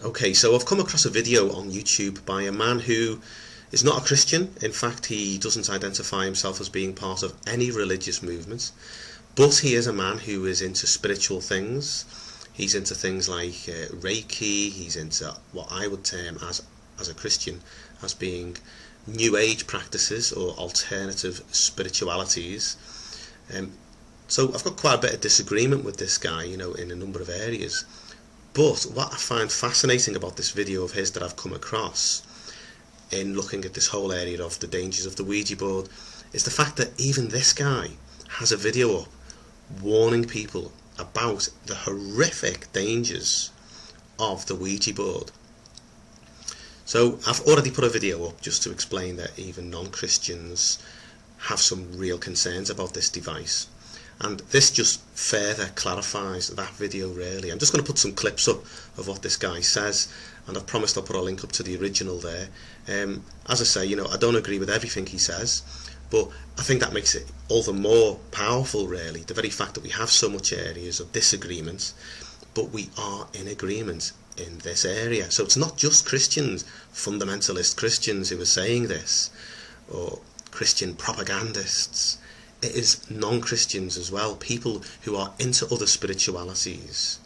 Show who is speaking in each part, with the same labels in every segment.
Speaker 1: Okay, so I've come across a video on YouTube by a man who is not a Christian. In fact, he doesn't identify himself as being part of any religious movement, but he is a man who is into spiritual things. He's into things like Reiki. He's into what I would term as a Christian as being New Age practices or alternative spiritualities. So I've got quite a bit of disagreement with this guy, in a number of areas. But what I find fascinating about this video of his that I've come across in looking at this whole area of the dangers of the Ouija board is the fact that even this guy has a video up warning people about the horrific dangers of the Ouija board. So I've already put a video up just to explain that even non-Christians have some real concerns about this device. And this just further clarifies that video really. I'm just going to put some clips up of what this guy says, and I've promised I'll put a link up to the original there. As I say, I don't agree with everything he says, but I think that makes it all the more powerful really, the very fact that we have so much areas of disagreement, but we are in agreement in this area. So it's not just Christians, fundamentalist Christians who are saying this, or Christian propagandists. It is non-Christians as well, people who are into other spiritualities.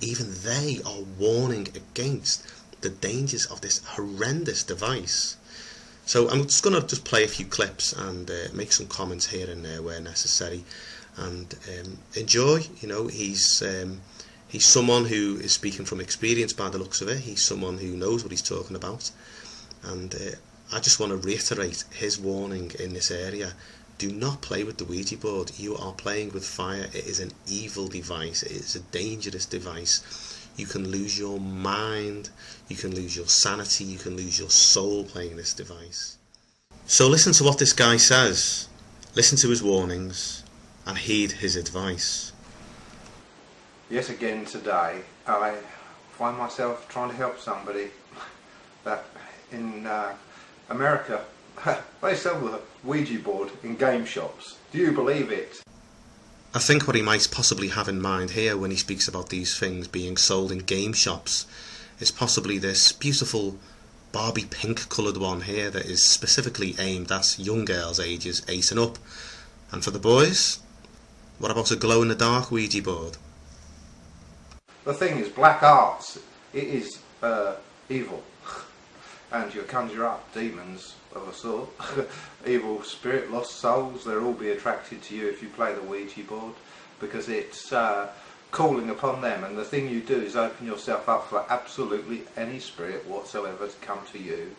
Speaker 1: Even they are warning against the dangers of this horrendous device. So I'm just going to play a few clips and make some comments here and there where necessary, and enjoy. He's someone who is speaking from experience by the looks of it. He's someone who knows what he's talking about, and I just want to reiterate his warning in this area. Do not play with the Ouija board. You are playing with fire. It is an evil device. It is a dangerous device. You can lose your mind. You can lose your sanity. You can lose your soul playing this device. So listen to what this guy says. Listen to his warnings and heed his advice.
Speaker 2: Yet again today, I find myself trying to help somebody that in America, they sell the Ouija board in game shops. Do you believe it?
Speaker 1: I think what he might possibly have in mind here when he speaks about these things being sold in game shops is possibly this beautiful Barbie pink coloured one here that is specifically aimed at young girls ages 8 and up. And for the boys, what about a glow-in-the-dark Ouija board?
Speaker 2: The thing is, black arts, it is evil. And you conjure up demons of a sort, evil spirit, lost souls. They'll all be attracted to you if you play the Ouija board, because it's calling upon them, and the thing you do is open yourself up for absolutely any spirit whatsoever to come to you,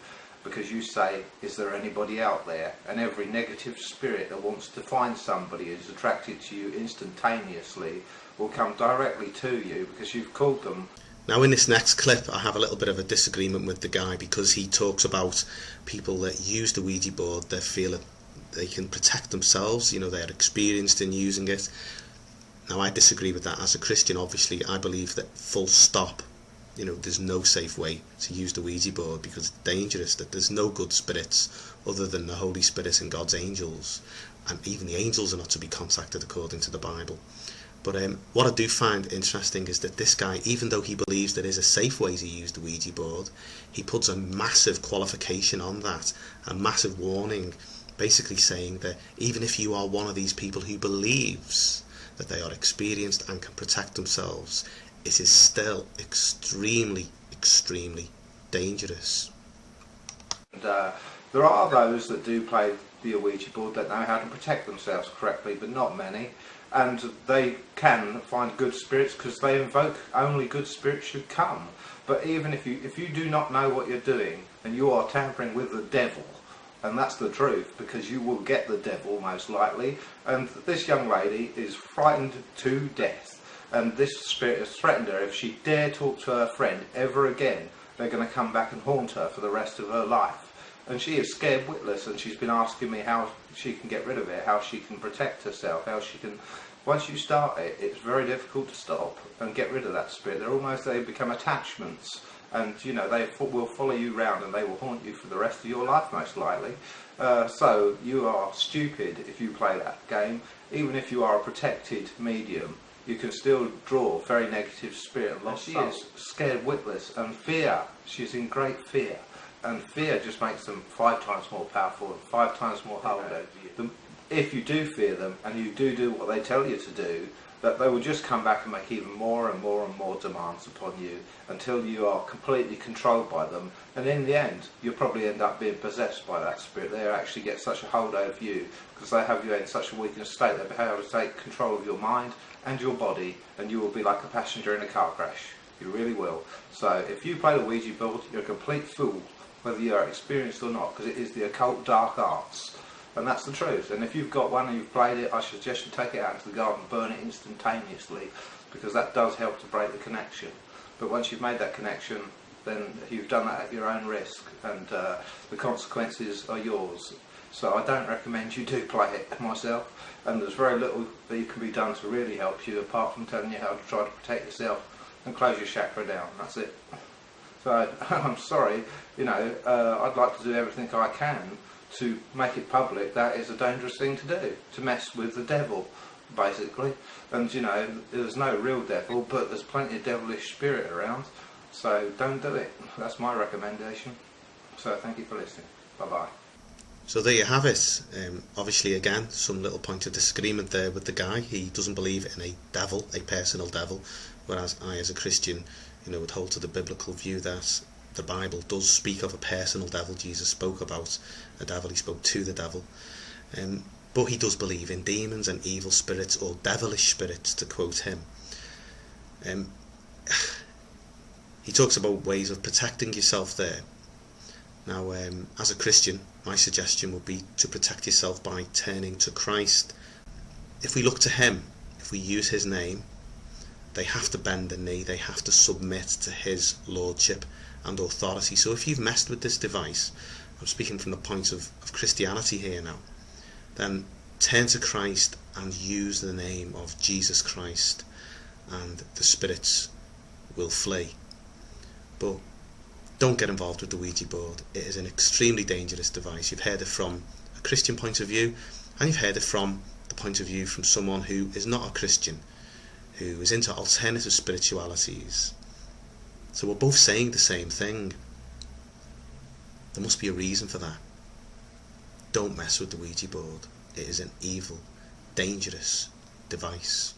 Speaker 2: because you say, is there anybody out there? And every negative spirit that wants to find somebody who's attracted to you instantaneously will come directly to you because you've called them.
Speaker 1: Now in this next clip I have a little bit of a disagreement with the guy, because he talks about people that use the Ouija board, they feel that they can protect themselves, they're experienced in using it. Now I disagree with that. As a Christian, obviously, I believe that full stop, there's no safe way to use the Ouija board because it's dangerous, that there's no good spirits other than the Holy Spirit and God's angels, and even the angels are not to be contacted according to the Bible. But what I do find interesting is that this guy, even though he believes there is a safe way to use the Ouija board, he puts a massive qualification on that, a massive warning, basically saying that even if you are one of these people who believes that they are experienced and can protect themselves, it is still extremely, extremely dangerous.
Speaker 2: And there are those that do play the Ouija board that know how to protect themselves correctly, but not many. And they can find good spirits because they invoke only good spirits should come. But even if you do not know what you're doing, then you are tampering with the devil. And that's the truth, because you will get the devil most likely. And this young lady is frightened to death. And this spirit has threatened her, if she dare talk to her friend ever again, they're going to come back and haunt her for the rest of her life. And she is scared witless, and she's been asking me how she can get rid of it, how she can protect herself, how she can... Once you start it, it's very difficult to stop and get rid of that spirit. They become attachments, and they will follow you round and they will haunt you for the rest of your life most likely. So you are stupid if you play that game. Even if you are a protected medium, you can still draw very negative spirit. And she is scared witless, and fear, she's in great fear. And fear just makes them 5 times more powerful and 5 times more hold over you. If you do fear them, and you do what they tell you to do, that they will just come back and make even more and more and more demands upon you until you are completely controlled by them. And in the end, you'll probably end up being possessed by that spirit. They actually get such a hold over you because they have you in such a weakened state. They'll be able to take control of your mind and your body, and you will be like a passenger in a car crash. You really will. So if you play the Ouija board, you're a complete fool, whether you are experienced or not, because it is the occult dark arts. And that's the truth. And if you've got one and you've played it, I suggest you take it out into the garden, burn it instantaneously, because that does help to break the connection. But once you've made that connection, then you've done that at your own risk, and the consequences are yours. So I don't recommend you do play it myself, and there's very little that can be done to really help you, apart from telling you how to try to protect yourself and close your chakra down. That's it. So I'm sorry, you know, I'd like to do everything I can to make it public. That is a dangerous thing to do, to mess with the devil, basically. And you know, there's no real devil, but there's plenty of devilish spirit around, so don't do it. That's my recommendation. So thank you for listening. Bye bye.
Speaker 1: So there you have it. Obviously, again, some little point of disagreement there with the guy. He doesn't believe in a devil, a personal devil, whereas I, as a Christian, you know, would hold to the biblical view that the Bible does speak of a personal devil. Jesus spoke about a devil, he spoke to the devil. But he does believe in demons and evil spirits, or devilish spirits, to quote him. He talks about ways of protecting yourself there. Now, as a Christian, my suggestion would be to protect yourself by turning to Christ. If we look to him, if we use his name, they have to bend the knee, they have to submit to his lordship and authority. So if you've messed with this device, I'm speaking from the point of Christianity here now, then turn to Christ and use the name of Jesus Christ, and the spirits will flee. But don't get involved with the Ouija board. It is an extremely dangerous device. You've heard it from a Christian point of view, and you've heard it from the point of view from someone who is not a Christian, who is into alternative spiritualities. So we're both saying the same thing. There must be a reason for that. Don't mess with the Ouija board. It is an evil, dangerous device.